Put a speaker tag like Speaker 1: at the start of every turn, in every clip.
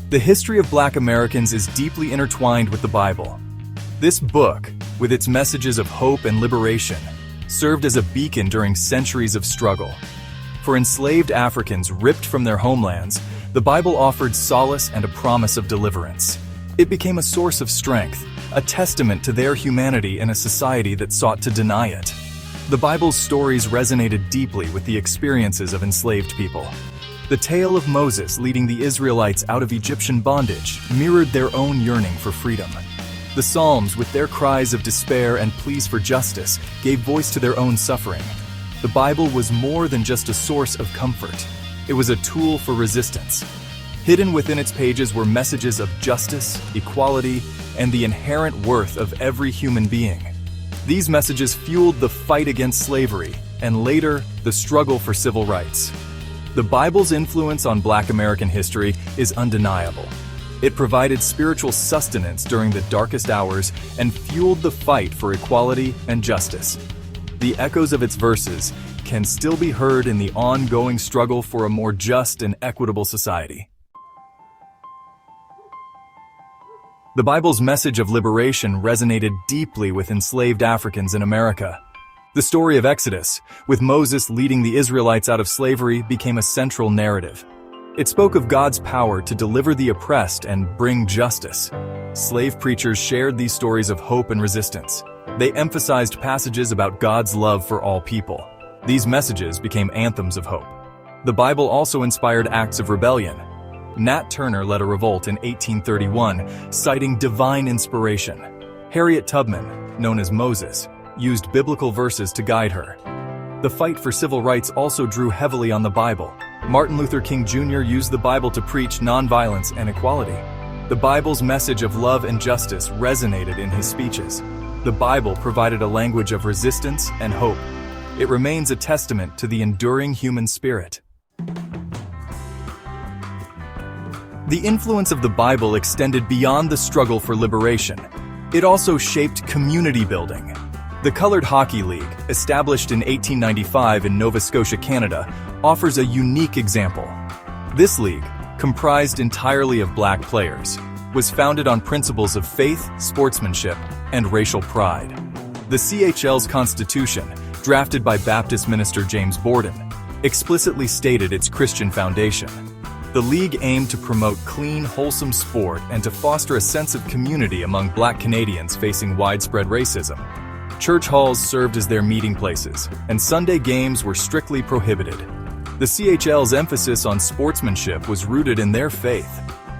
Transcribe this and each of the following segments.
Speaker 1: The history of Black Americans is deeply intertwined with the Bible. This book, with its messages of hope and liberation, served as a beacon during centuries of struggle. For enslaved Africans ripped from their homelands, the Bible offered solace and a promise of deliverance. It became a source of strength, a testament to their humanity in a society that sought to deny it. The Bible's stories resonated deeply with the experiences of enslaved people. The tale of Moses leading the Israelites out of Egyptian bondage mirrored their own yearning for freedom. The Psalms, with their cries of despair and pleas for justice, gave voice to their own suffering. The Bible was more than just a source of comfort. It was a tool for resistance. Hidden within its pages were messages of justice, equality, and the inherent worth of every human being. These messages fueled the fight against slavery, and later, the struggle for civil rights. The Bible's influence on Black American history is undeniable. It provided spiritual sustenance during the darkest hours and fueled the fight for equality and justice. The echoes of its verses can still be heard in the ongoing struggle for a more just and equitable society. The Bible's message of liberation resonated deeply with enslaved Africans in America. The story of Exodus, with Moses leading the Israelites out of slavery, became a central narrative. It spoke of God's power to deliver the oppressed and bring justice. Slave preachers shared these stories of hope and resistance. They emphasized passages about God's love for all people. These messages became anthems of hope. The Bible also inspired acts of rebellion. Nat Turner led a revolt in 1831, citing divine inspiration. Harriet Tubman, known as Moses, used biblical verses to guide her. The fight for civil rights also drew heavily on the Bible. Martin Luther King Jr. used the Bible to preach nonviolence and equality. The Bible's message of love and justice resonated in his speeches. The Bible provided a language of resistance and hope. It remains a testament to the enduring human spirit. The influence of the Bible extended beyond the struggle for liberation. It also shaped community building. The Colored Hockey League, established in 1895 in Nova Scotia, Canada, offers a unique example. This league, comprised entirely of Black players, was founded on principles of faith, sportsmanship, and racial pride. The CHL's constitution, drafted by Baptist minister James Borden, explicitly stated its Christian foundation. The league aimed to promote clean, wholesome sport and to foster a sense of community among Black Canadians facing widespread racism. Church halls served as their meeting places, and Sunday games were strictly prohibited. The CHL's emphasis on sportsmanship was rooted in their faith.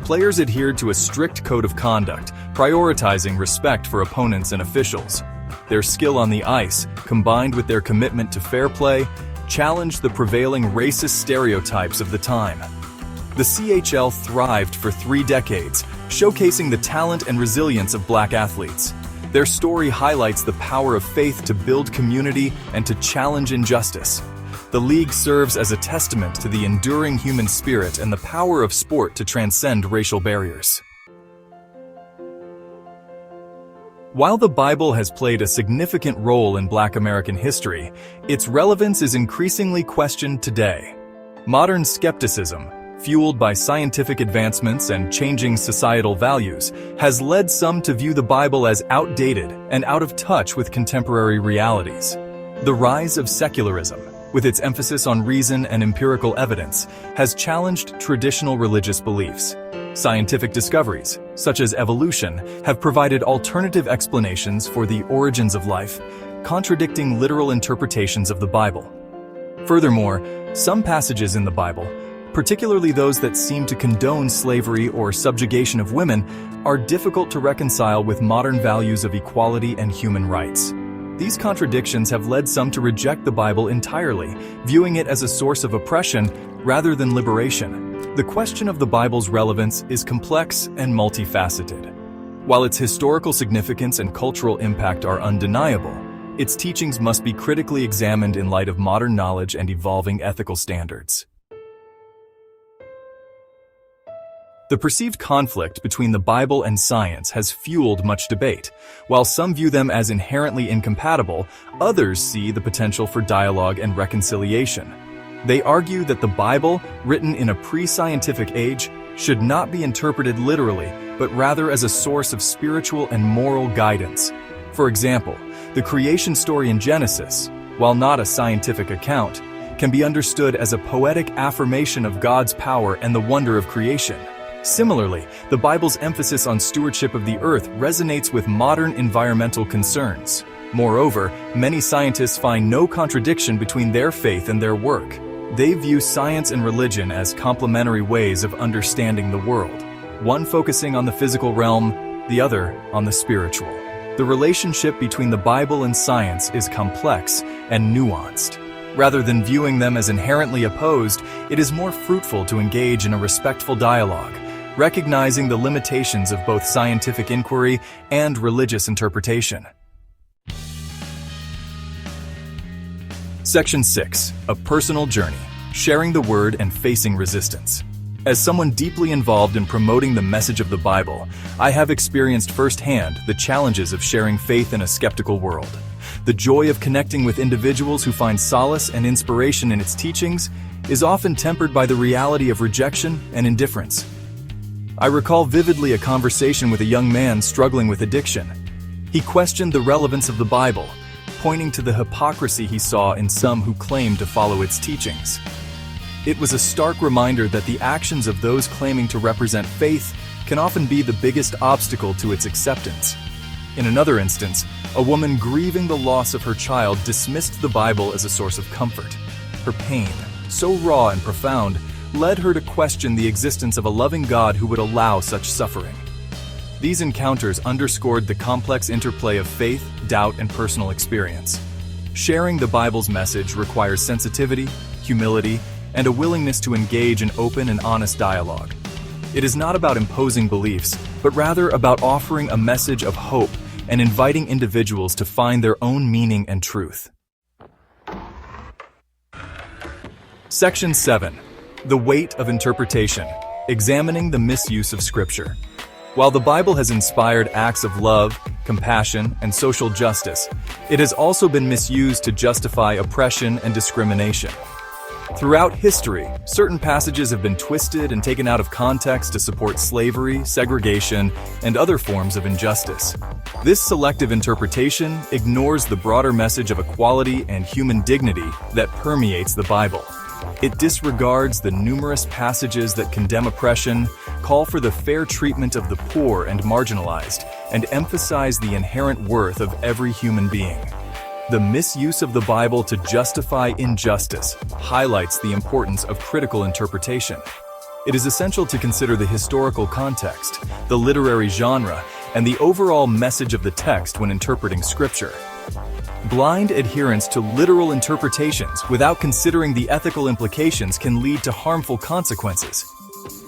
Speaker 1: Players adhered to a strict code of conduct, prioritizing respect for opponents and officials. Their skill on the ice, combined with their commitment to fair play, challenged the prevailing racist stereotypes of the time. The CHL thrived for 3 decades, showcasing the talent and resilience of Black athletes. Their story highlights the power of faith to build community and to challenge injustice. The league serves as a testament to the enduring human spirit and the power of sport to transcend racial barriers. While the Bible has played a significant role in Black American history, its relevance is increasingly questioned today. Modern skepticism, fueled by scientific advancements and changing societal values, has led some to view the Bible as outdated and out of touch with contemporary realities. The rise of secularism, with its emphasis on reason and empirical evidence, has challenged traditional religious beliefs. Scientific discoveries, such as evolution, have provided alternative explanations for the origins of life, contradicting literal interpretations of the Bible. Furthermore, some passages in the Bible, particularly those that seem to condone slavery or subjugation of women, are difficult to reconcile with modern values of equality and human rights. These contradictions have led some to reject the Bible entirely, viewing it as a source of oppression rather than liberation. The question of the Bible's relevance is complex and multifaceted. While its historical significance and cultural impact are undeniable, its teachings must be critically examined in light of modern knowledge and evolving ethical standards. The perceived conflict between the Bible and science has fueled much debate. While some view them as inherently incompatible, others see the potential for dialogue and reconciliation. They argue that the Bible, written in a pre-scientific age, should not be interpreted literally, but rather as a source of spiritual and moral guidance. For example, the creation story in Genesis, while not a scientific account, can be understood as a poetic affirmation of God's power and the wonder of creation. Similarly, the Bible's emphasis on stewardship of the earth resonates with modern environmental concerns. Moreover, many scientists find no contradiction between their faith and their work. They view science and religion as complementary ways of understanding the world, one focusing on the physical realm, the other on the spiritual. The relationship between the Bible and science is complex and nuanced. Rather than viewing them as inherently opposed, it is more fruitful to engage in a respectful dialogue, recognizing the limitations of both scientific inquiry and religious interpretation. Section 6. A personal journey, sharing the word and facing resistance. As someone deeply involved in promoting the message of the Bible, I have experienced firsthand the challenges of sharing faith in a skeptical world. The joy of connecting with individuals who find solace and inspiration in its teachings is often tempered by the reality of rejection and indifference. I recall vividly a conversation with a young man struggling with addiction. He questioned the relevance of the Bible, pointing to the hypocrisy he saw in some who claimed to follow its teachings. It was a stark reminder that the actions of those claiming to represent faith can often be the biggest obstacle to its acceptance. In another instance, a woman grieving the loss of her child dismissed the Bible as a source of comfort. Her pain, so raw and profound, led her to question the existence of a loving God who would allow such suffering. These encounters underscored the complex interplay of faith, doubt, and personal experience. Sharing the Bible's message requires sensitivity, humility, and a willingness to engage in open and honest dialogue. It is not about imposing beliefs, but rather about offering a message of hope and inviting individuals to find their own meaning and truth. Section 7. The weight of interpretation, examining the misuse of Scripture. While the Bible has inspired acts of love, compassion, and social justice, it has also been misused to justify oppression and discrimination. Throughout history, certain passages have been twisted and taken out of context to support slavery, segregation, and other forms of injustice. This selective interpretation ignores the broader message of equality and human dignity that permeates the Bible. It disregards the numerous passages that condemn oppression, call for the fair treatment of the poor and marginalized, and emphasize the inherent worth of every human being. The misuse of the Bible to justify injustice highlights the importance of critical interpretation. It is essential to consider the historical context, the literary genre, and the overall message of the text when interpreting Scripture. Blind adherence to literal interpretations without considering the ethical implications can lead to harmful consequences.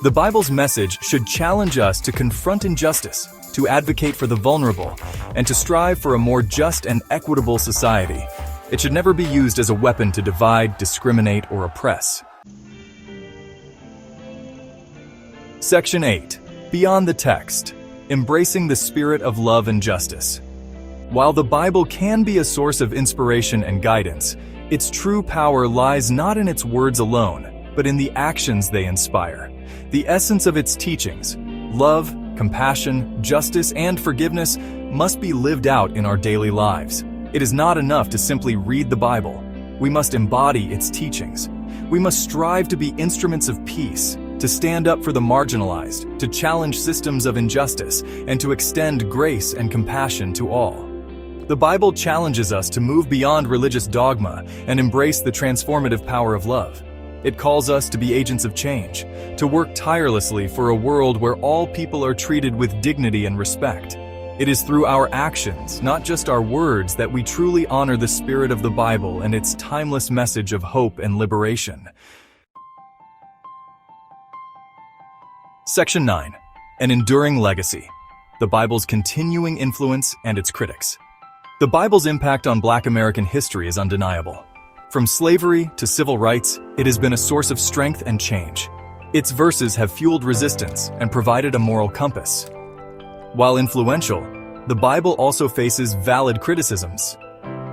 Speaker 1: The Bible's message should challenge us to confront injustice, to advocate for the vulnerable, and to strive for a more just and equitable society. It should never be used as a weapon to divide, discriminate, or oppress. Section 8. Beyond the text, embracing the spirit of love and justice. While the Bible can be a source of inspiration and guidance, its true power lies not in its words alone, but in the actions they inspire. The essence of its teachings, love, compassion, justice, and forgiveness, must be lived out in our daily lives. It is not enough to simply read the Bible. We must embody its teachings. We must strive to be instruments of peace, to stand up for the marginalized, to challenge systems of injustice, and to extend grace and compassion to all. The Bible challenges us to move beyond religious dogma and embrace the transformative power of love. It calls us to be agents of change, to work tirelessly for a world where all people are treated with dignity and respect. It is through our actions, not just our words, that we truly honor the spirit of the Bible and its timeless message of hope and liberation. Section 9. An enduring legacy. The Bible's continuing influence and its critics. The Bible's impact on Black American history is undeniable. From slavery to civil rights, it has been a source of strength and change. Its verses have fueled resistance and provided a moral compass. While influential, the Bible also faces valid criticisms.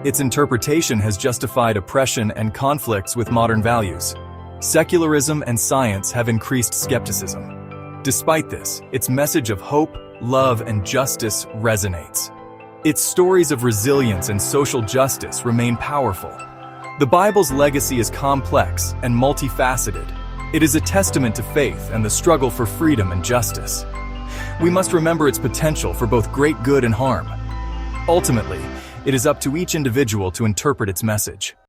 Speaker 1: Its interpretation has justified oppression and conflicts with modern values. Secularism and science have increased skepticism. Despite this, its message of hope, love, and justice resonates. Its stories of resilience and social justice remain powerful. The Bible's legacy is complex and multifaceted. It is a testament to faith and the struggle for freedom and justice. We must remember its potential for both great good and harm. Ultimately, it is up to each individual to interpret its message.